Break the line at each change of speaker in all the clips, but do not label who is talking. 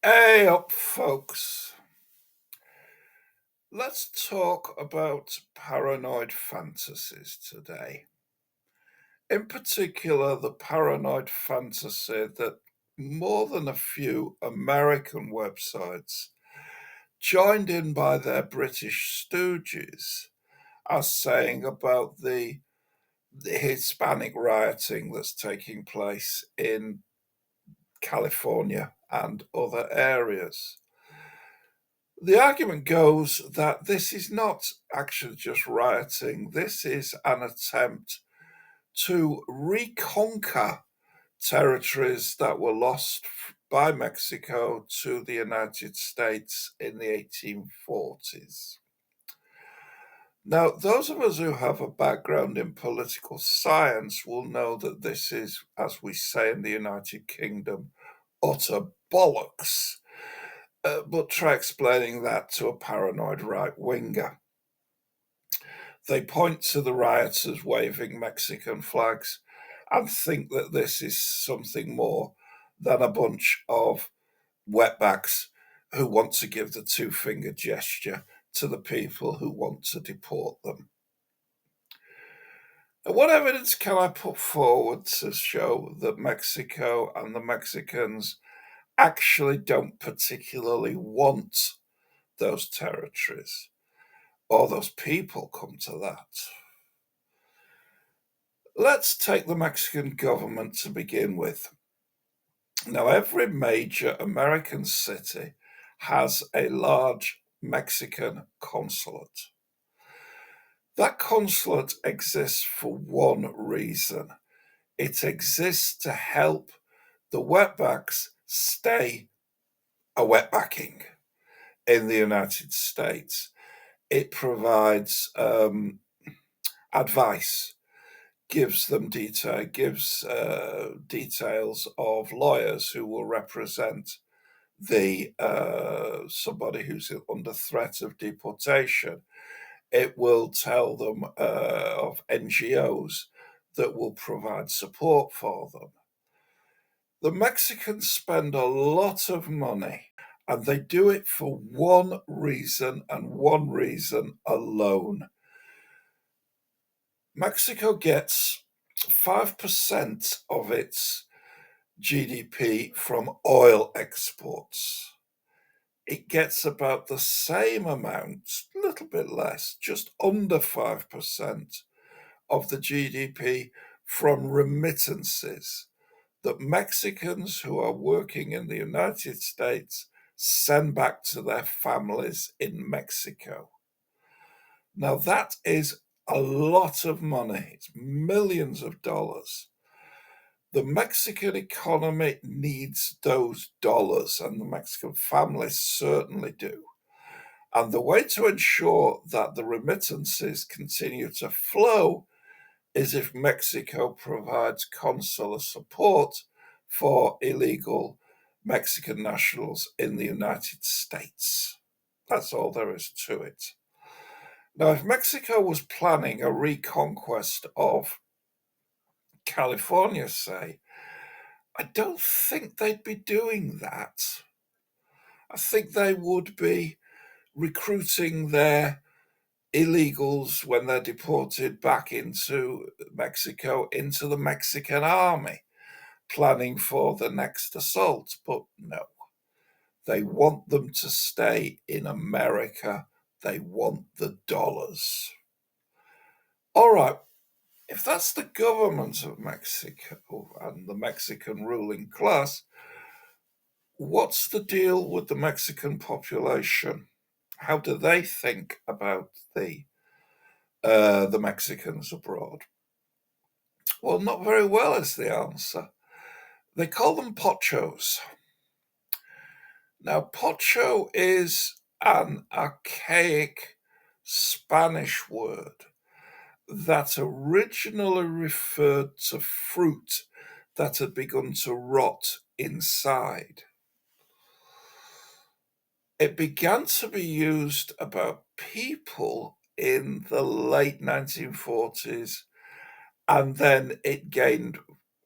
Hey up, folks. Let's talk about paranoid fantasies today. In particular, the paranoid fantasy that more than a few American websites, joined in by their British stooges, are saying about the Hispanic rioting that's taking place in California and other areas. The argument goes that this is not actually just rioting, this is an attempt to reconquer territories that were lost by Mexico to the United States in the 1840s. Now, those of us who have a background in political science will know that this is, as we say in the United Kingdom, utter bollocks. But try explaining that to a paranoid right winger. They point to the rioters waving Mexican flags and think that this is something more than a bunch of wetbacks who want to give the two finger gesture to the people who want to deport them. Now, what evidence can I put forward to show that Mexico and the Mexicans actually don't particularly want those territories? Or those people, come to that? Let's take the Mexican government to begin with. Now, every major American city has a large Mexican consulate. That consulate exists for one reason. It exists to help the wetbacks stay a wetbacking in the United States. It provides advice, gives details of lawyers who will represent the somebody who's under threat of deportation. It will tell them of NGOs that will provide support for them. The Mexicans spend a lot of money, and they do it for one reason and one reason alone. Mexico gets 5% of its GDP from oil exports. It gets about the same amount, a little bit less, just under 5% of the GDP from remittances that Mexicans who are working in the United States send back to their families in Mexico. Now, that is a lot of money. It's millions of dollars. The Mexican economy needs those dollars, and the Mexican families certainly do. And the way to ensure that the remittances continue to flow is if Mexico provides consular support for illegal Mexican nationals in the United States. That's all there is to it. Now, if Mexico was planning a reconquest of California, say, I don't think they'd be doing that. I think they would be recruiting their illegals when they're deported back into Mexico, into the Mexican army, planning for the next assault. But no, they want them to stay in America. They want the dollars. All right, if that's the government of Mexico and the Mexican ruling class, what's the deal with the Mexican population? How do they think about the Mexicans abroad? Well, not very well is the answer. They call them pochos. Now, pocho is an archaic Spanish word that originally referred to fruit that had begun to rot inside. It began to be used about people in the late 1940s, and then it gained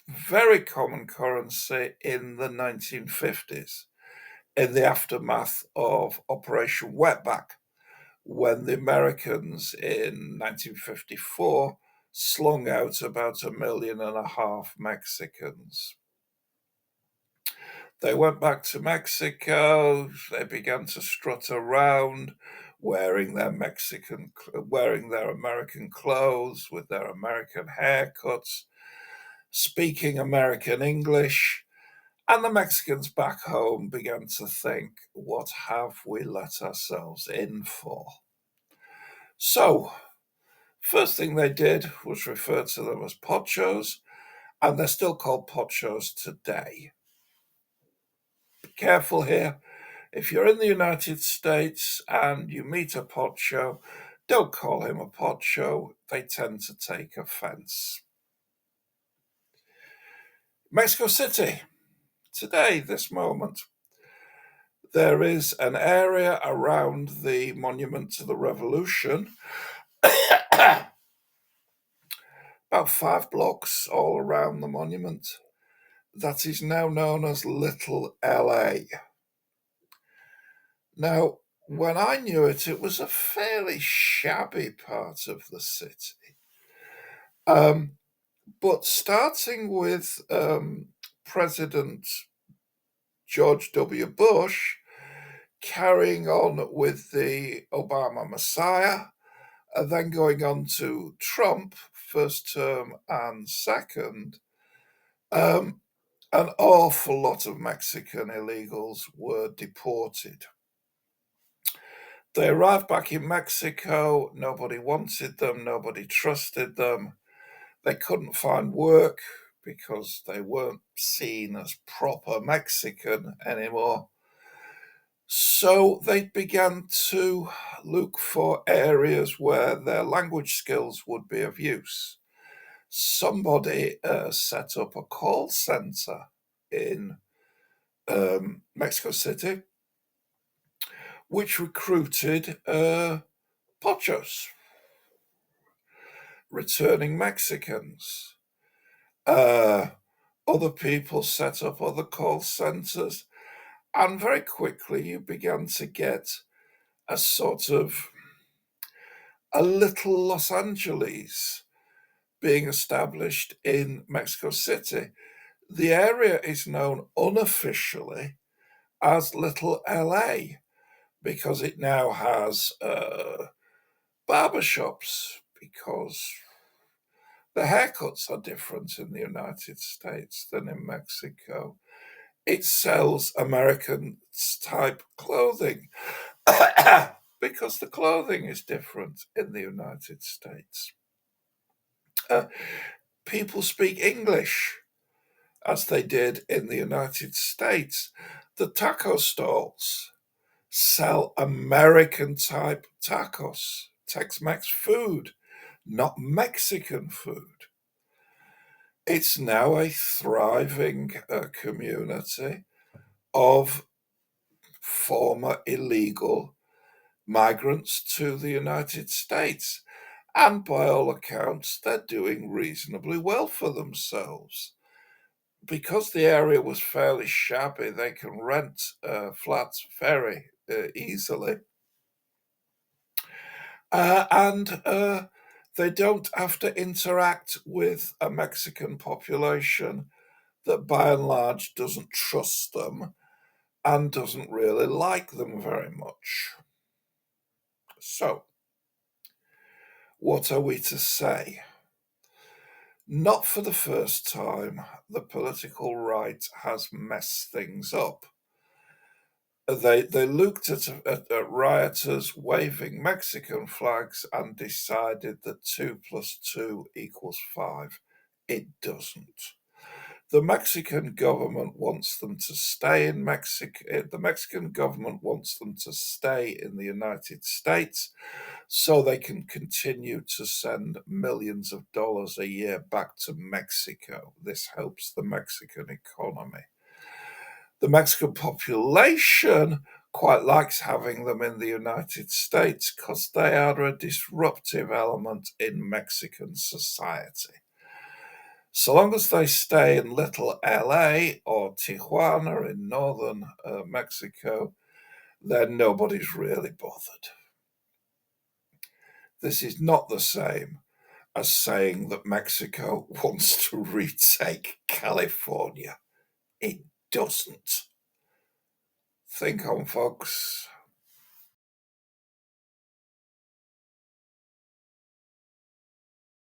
very common currency in the 1950s. in the aftermath of Operation Wetback, when the Americans in 1954 slung out about 1.5 million Mexicans. They went back to Mexico. They began to strut around, wearing their American clothes with their American haircuts, speaking American English. And the Mexicans back home began to think, what have we let ourselves in for? So, first thing they did was refer to them as pochos, and they're still called pochos today. Be careful here. If you're in the United States and you meet a pocho, don't call him a pocho. They tend to take offense. Mexico City. Today, this moment, there is an area around the Monument to the Revolution, about 5 blocks all around the monument, that is now known as Little LA. Now, when I knew it, it was a fairly shabby part of the city. But starting with President George W. Bush, carrying on with the Obama Messiah, and then going on to Trump, first term and second, an awful lot of Mexican illegals were deported. They arrived back in Mexico. Nobody wanted them. Nobody trusted them. They couldn't find work because they weren't seen as proper Mexican anymore. So they began to look for areas where their language skills would be of use. Somebody set up a call center in Mexico City, which recruited pochos, returning Mexicans. Other people set up other call centers, and very quickly you began to get a sort of a little Los Angeles being established in Mexico City. The area is known unofficially as Little LA because it now has barbershops, because the haircuts are different in the United States than in Mexico. It sells American type clothing because the clothing is different in the United States. People speak English as they did in the United States. The taco stalls sell American type tacos, Tex-Mex food, not Mexican food. It's now a thriving community of former illegal migrants to the United States. And by all accounts, they're doing reasonably well for themselves. Because the area was fairly shabby, they can rent flats very easily. And they don't have to interact with a Mexican population that by and large doesn't trust them and doesn't really like them very much. So, what are we to say? Not for the first time, the political right has messed things up. They looked at rioters waving Mexican flags and decided that 2 + 2 = 5. It doesn't. The Mexican government wants them to stay in Mexico. The Mexican government wants them to stay in the United States so they can continue to send millions of dollars a year back to Mexico. This helps the Mexican economy. The Mexican population quite likes having them in the United States because they are a disruptive element in Mexican society. So long as they stay in little LA or Tijuana in northern Mexico, then nobody's really bothered. This is not the same as saying that Mexico wants to retake California. It doesn't. Think on, folks.